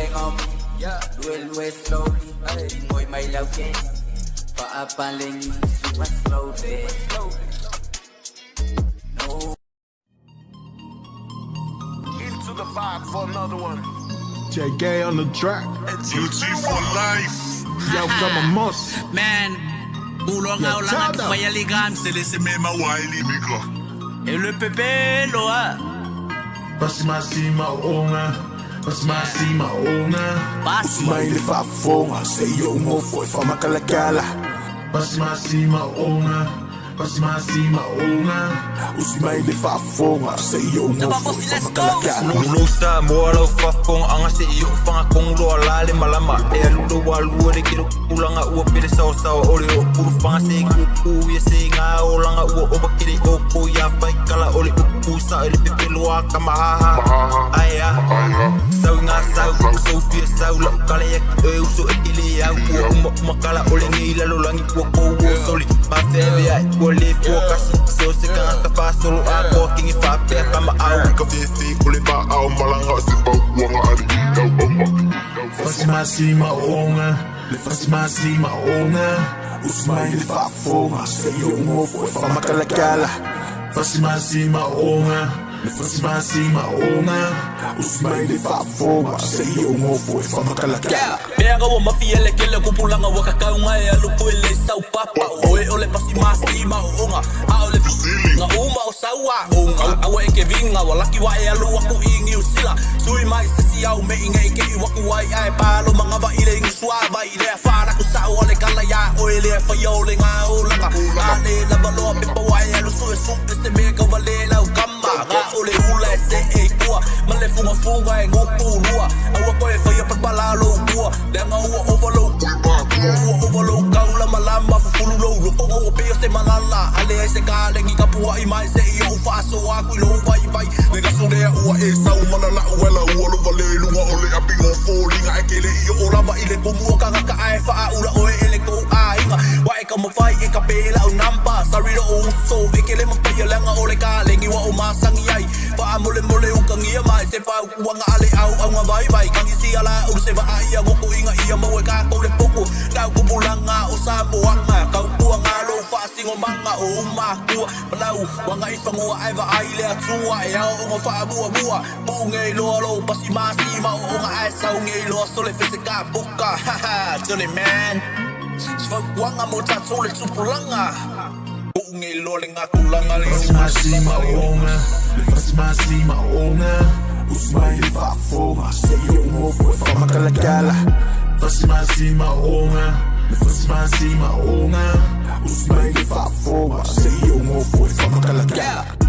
bang on me. Do it way slowly. Boy, my love game. Paapaling super slowly. No. Into the vibe for another one. JK on the track. Beauty for life. Yo, kama Mosi. Man, ulo nga ulang at payaligan sila si Mema Wiley Mika. le pepe lo ah. Masima onga. Masima onga. Pasi. Usmaili fafonga, say yo mo foi fama kalakala. Masima onga. Masima onga. Usmaili fafonga, say yo mo foi fama kalakala. Lusa moala fafong anga se iyo fanga kong lo alale malama e ludo walu de kiro ulanga u pele sao sao ole o puru fanga se ku ye se nga olanga u o bakiri o ko ya fai kala ole u sa ele pepe lo kama ha aya sau nga sau so fia sau la kala ya e uso ele ya u makala ole ngi la lo langi ko ko soli ma feve ai ole focus so se ka fa solo a ko kingi fa pe kama au Ka fifi kuliba au malanga simba wanga ari au oma. Masima onga. Masima onga. Usmaili fafonga, say yo mo foi fama kalakala. Masima onga. Masima onga. Usmaili fafonga, say yo mo foi fama kalakala. Pega o mafia le que le kupulanga waka kaunga e alupo ele sau papa oe ole pasi masima onga aole nga uma o saua onga awe ke vinga walaki wa e alu aku ingi usila sui mai sisi au me inga ke waku wai ai palo manga ba ile ngi swa ba ile fara ku sa ole kala ya oile fa yole nga olanga ale la balo pe pa wa alu so su este me ka vale la kamba ga ole ula se e kwa male funga e ngopu lua awa ko e fa ya pa balalo kwa lenga ua overload overload kaula malama fulu lo ko pe se malala ale se ka lengi kapua i mai se yo fa so aku lo vai vai Nigga so there ua e sau malala uela uolo vale lunga ole a big on falling a kele i o ora ba ile ko mu ka ka ai fa ura o ele ko ai wa e ka mo vai e ka pela o nampa sorry lo so e kele mo pe lenga ole ka lengi wa o masangi ai fa mole mole u kangia mai se fa ku nga ale au nga vai vai kangi si ala u se va ai a ko inga ia mo e ka ko le poko na ku bulanga o sa boanga ka ku nga lo fa singo manga o ma ku palau wanga i fango ai va ai le atua e au ngo fa bua bua bunge lo pasi masima o nga ai sa nge lo so le fese ka buka ha ha jole man fa wanga mo ta so le tupulanga bunge lo le nga kulanga le Masima onga. Masima onga. Usmaili fafonga, say yo mo foi fama kalakala. Masima onga. Masima onga. Usmaili fafonga, say yo mo foi fama kalakala.